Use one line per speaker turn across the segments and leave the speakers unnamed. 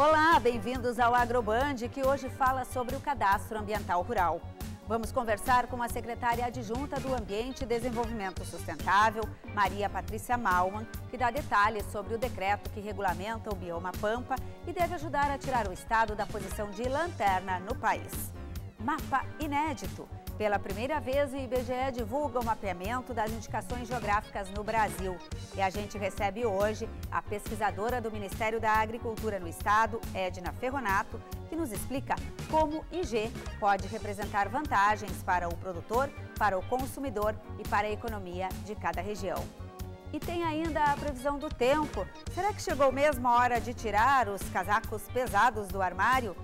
Olá, bem-vindos ao Agroband, que hoje fala sobre o Cadastro Ambiental Rural. Vamos conversar com a secretária adjunta do Ambiente e Desenvolvimento Sustentável, Maria Patrícia Malman, que dá detalhes sobre o decreto que regulamenta o bioma Pampa e deve ajudar a tirar o estado da posição de lanterna no país. Mapa inédito. Pela primeira vez, o IBGE divulga o mapeamento das indicações geográficas no Brasil. E a gente recebe hoje a pesquisadora do Ministério da Agricultura no Estado, Edna Ferronato, que nos explica como o IG pode representar vantagens para o produtor, para o consumidor e para a economia de cada região. E tem ainda a previsão do tempo. Será que chegou mesmo a hora de tirar os casacos pesados do armário?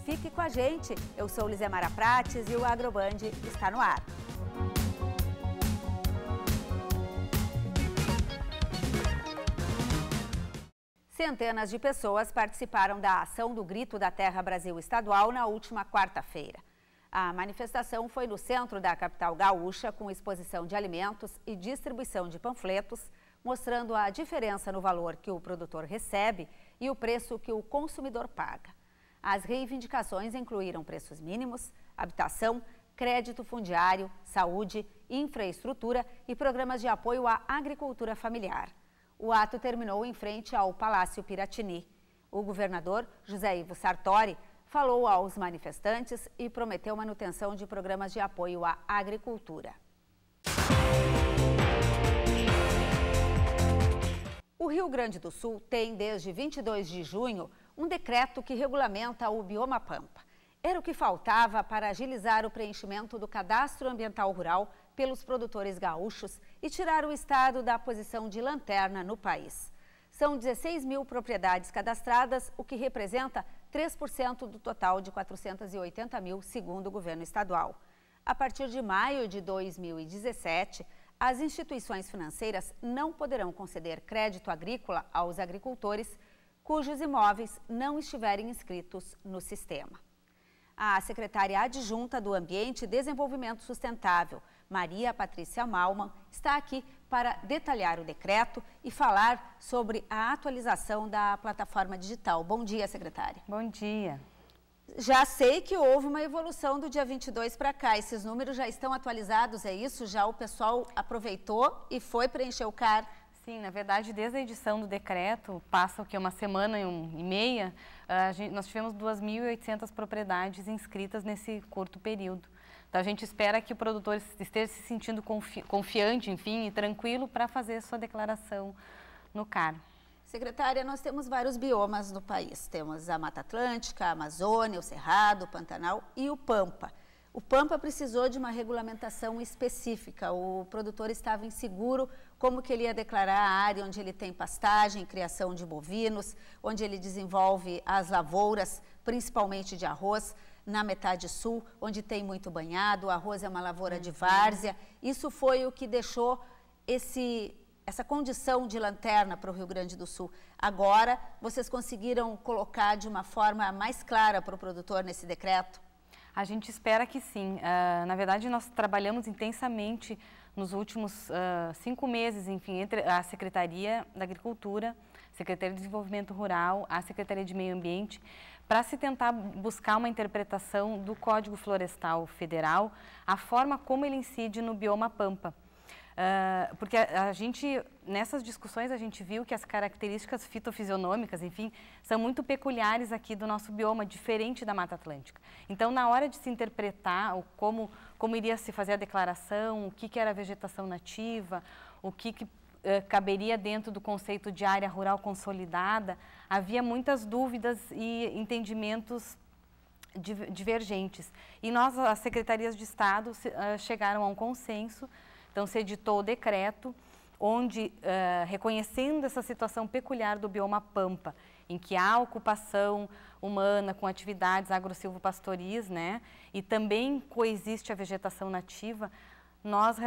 Fique com a gente, eu sou Lizemara Prates e o Agroband está no ar. Centenas de pessoas participaram da ação do Grito da Terra Brasil Estadual na última quarta-feira. A manifestação foi no centro da capital gaúcha, com exposição de alimentos e distribuição de panfletos, mostrando a diferença no valor que o produtor recebe e o preço que o consumidor paga. As reivindicações incluíram preços mínimos, habitação, crédito fundiário, saúde, infraestrutura e programas de apoio à agricultura familiar. O ato terminou em frente ao Palácio Piratini. O governador, José Ivo Sartori, falou aos manifestantes e prometeu manutenção de programas de apoio à agricultura. O Rio Grande do Sul tem, desde 22 de junho, um decreto que regulamenta o bioma Pampa. Era o que faltava para agilizar o preenchimento do Cadastro Ambiental Rural pelos produtores gaúchos e tirar o estado da posição de lanterna no país. São 16 mil propriedades cadastradas, o que representa 3% do total de 480 mil, segundo o governo estadual. A partir de maio de 2017, as instituições financeiras não poderão conceder crédito agrícola aos agricultores cujos imóveis não estiverem inscritos no sistema. A secretária adjunta do Ambiente e Desenvolvimento Sustentável, Maria Patrícia Malman, está aqui para detalhar o decreto e falar sobre a atualização da plataforma digital. Bom dia, secretária.
Bom dia.
Já sei que houve uma evolução do dia 22 para cá. Esses números já estão atualizados, é isso? Já o pessoal aproveitou e foi preencher o CAR?
Sim, na verdade, desde a edição do decreto, passa o que, uma semana e meia, nós tivemos 2.800 propriedades inscritas nesse curto período. Então, a gente espera que o produtor esteja se sentindo confiante, enfim, e tranquilo para fazer a sua declaração no CAR.
Secretária, nós temos vários biomas no país. Temos a Mata Atlântica, a Amazônia, o Cerrado, o Pantanal e o Pampa. O Pampa precisou de uma regulamentação específica. O produtor estava inseguro como que ele ia declarar a área onde ele tem pastagem, criação de bovinos, onde ele desenvolve as lavouras, principalmente de arroz, na metade sul, onde tem muito banhado, o arroz é uma lavoura de várzea. Isso foi o que deixou essa condição de lanterna para o Rio Grande do Sul. Agora, vocês conseguiram colocar de uma forma mais clara para o produtor nesse decreto?
A gente espera que sim. Na verdade, nós trabalhamos intensamente nos últimos 5 meses, enfim, entre a Secretaria da Agricultura, Secretaria de Desenvolvimento Rural, a Secretaria de Meio Ambiente, para se tentar buscar uma interpretação do Código Florestal Federal, a forma como ele incide no bioma Pampa. Porque nessas discussões a gente viu que as características fitofisionômicas, enfim, são muito peculiares aqui do nosso bioma, diferente da Mata Atlântica. Então, na hora de se interpretar como iria se fazer a declaração, o que era a vegetação nativa, o que caberia dentro do conceito de área rural consolidada, havia muitas dúvidas e entendimentos divergentes. E nós, as secretarias de Estado, chegaram a um consenso. Então, se editou o decreto, onde, reconhecendo essa situação peculiar do bioma Pampa, em que há ocupação humana com atividades agro-silvopastoris, né, e também coexiste a vegetação nativa, nós,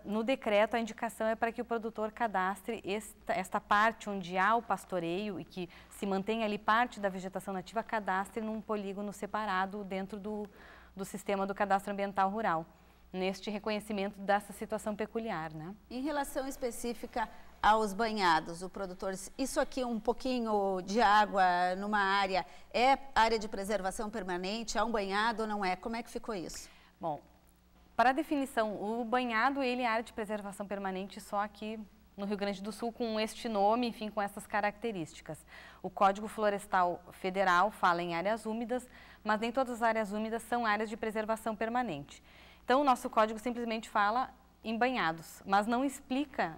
no decreto, a indicação é para que o produtor cadastre esta parte onde há o pastoreio e que se mantém ali parte da vegetação nativa, cadastre num polígono separado dentro do sistema do Cadastro Ambiental Rural, neste reconhecimento dessa situação peculiar, né?
Em relação específica aos banhados, o produtor, isso aqui um pouquinho de água numa área, é área de preservação permanente, é um banhado ou não é? Como é que ficou isso?
Bom, para a definição, o banhado ele é área de preservação permanente só aqui no Rio Grande do Sul com este nome, enfim, com essas características. O Código Florestal Federal fala em áreas úmidas, mas nem todas as áreas úmidas são áreas de preservação permanente. Então, o nosso código simplesmente fala em banhados, mas não explica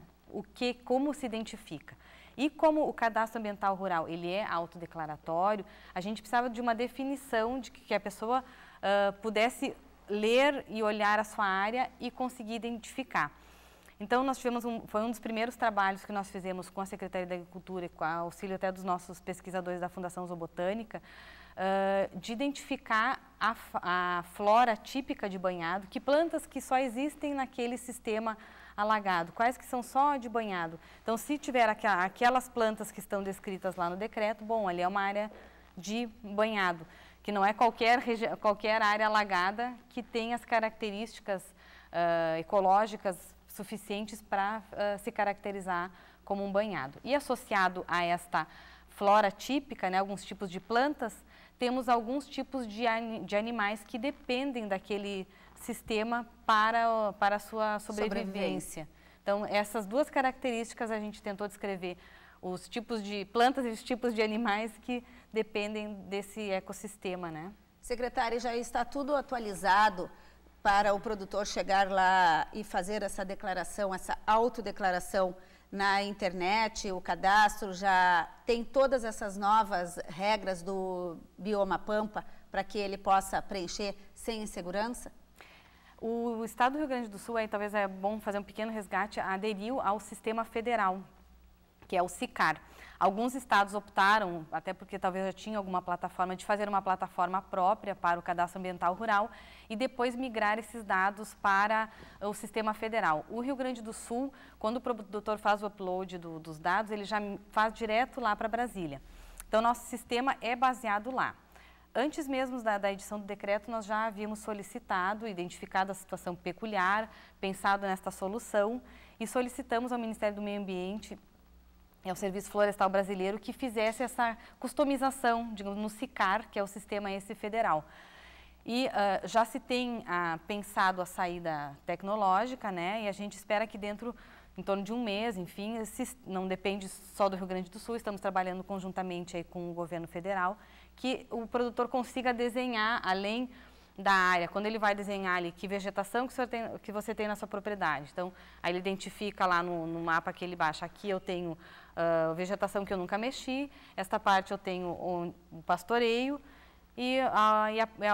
como se identifica. E como o cadastro ambiental rural ele é autodeclaratório, a gente precisava de uma definição de que a pessoa pudesse ler e olhar a sua área e conseguir identificar. Então, nós tivemos foi um dos primeiros trabalhos que nós fizemos com a Secretaria da Agricultura e com o auxílio até dos nossos pesquisadores da Fundação Zoobotânica, de identificar a flora típica de banhado, que plantas que só existem naquele sistema alagado, quais que são só de banhado. Então, se tiver aquelas plantas que estão descritas lá no decreto, bom, ali é uma área de banhado, que não é qualquer área alagada que tem as características ecológicas suficientes para se caracterizar como um banhado. E associado a esta flora típica, né, alguns tipos de plantas, temos alguns tipos de animais que dependem daquele sistema para a sua sobrevivência. Então, essas duas características a gente tentou descrever os tipos de plantas e os tipos de animais que dependem desse ecossistema, né?
Secretária, já está tudo atualizado para o produtor chegar lá e fazer essa declaração, essa autodeclaração na internet, o cadastro já tem todas essas novas regras do bioma Pampa para que ele possa preencher sem insegurança?
O Estado do Rio Grande do Sul, aí talvez é bom fazer um pequeno resgate, aderiu ao sistema federal, que é o SICAR. Alguns estados optaram, até porque talvez já tinha alguma plataforma, de fazer uma plataforma própria para o cadastro ambiental rural e depois migrar esses dados para o sistema federal. O Rio Grande do Sul, quando o produtor faz o upload dos dados, ele já faz direto lá para Brasília. Então, nosso sistema é baseado lá. Antes mesmo da edição do decreto, nós já havíamos solicitado, identificado a situação peculiar, pensado nesta solução e solicitamos ao Ministério do Meio Ambiente, ao Serviço Florestal Brasileiro, que fizesse essa customização, digamos, no SICAR, que é o sistema esse federal. E já se tem pensado a saída tecnológica, né? E a gente espera que em torno de um mês, enfim, não depende só do Rio Grande do Sul, estamos trabalhando conjuntamente aí com o governo federal, que o produtor consiga desenhar, além da área, quando ele vai desenhar ali que vegetação que você tem na sua propriedade. Então, aí ele identifica lá no mapa que ele baixa, aqui eu tenho vegetação que eu nunca mexi, esta parte eu tenho o pastoreio, e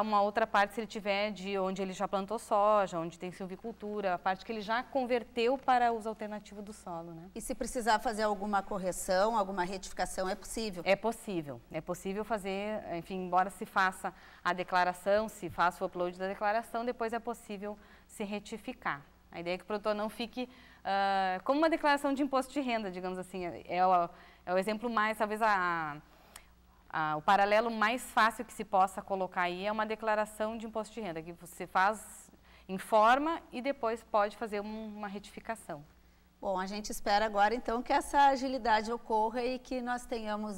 uma outra parte, se ele tiver de onde ele já plantou soja, onde tem silvicultura, a parte que ele já converteu para uso alternativo do solo, né?
E se precisar fazer alguma correção, alguma retificação, é possível?
É possível fazer, enfim, embora se faça a declaração, se faça o upload da declaração, depois é possível se retificar. A ideia é que o produtor não fique como uma declaração de imposto de renda, digamos assim, é o exemplo mais, talvez o paralelo mais fácil que se possa colocar aí é uma declaração de imposto de renda, que você informa e depois pode fazer uma retificação.
Bom, a gente espera agora então que essa agilidade ocorra e que nós tenhamos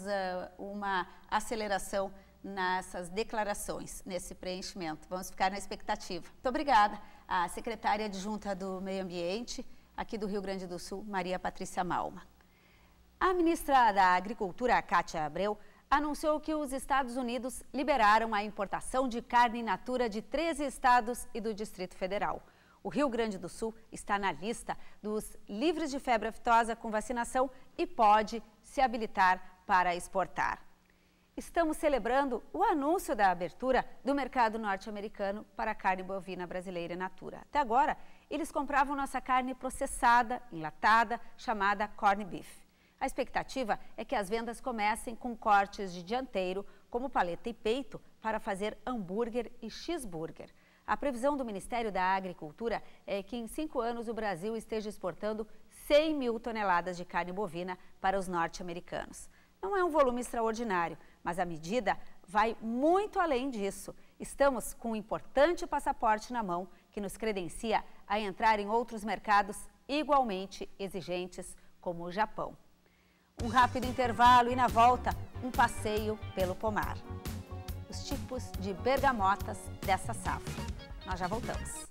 uma aceleração nessas declarações, nesse preenchimento. Vamos ficar na expectativa. Muito obrigada à secretária adjunta do Meio Ambiente, aqui do Rio Grande do Sul, Maria Patrícia Malman. A ministra da Agricultura, Cátia Abreu, anunciou que os Estados Unidos liberaram a importação de carne in natura de 13 estados e do Distrito Federal. O Rio Grande do Sul está na lista dos livres de febre aftosa com vacinação e pode se habilitar para exportar. Estamos celebrando o anúncio da abertura do mercado norte-americano para a carne bovina brasileira in natura. Até agora, eles compravam nossa carne processada, enlatada, chamada corned beef. A expectativa é que as vendas comecem com cortes de dianteiro, como paleta e peito, para fazer hambúrguer e cheeseburger. A previsão do Ministério da Agricultura é que em 5 anos o Brasil esteja exportando 100 mil toneladas de carne bovina para os norte-americanos. Não é um volume extraordinário, mas a medida vai muito além disso. Estamos com um importante passaporte na mão que nos credencia a entrar em outros mercados igualmente exigentes como o Japão. Um rápido intervalo e, na volta, um passeio pelo pomar. Os tipos de bergamotas dessa safra. Nós já voltamos.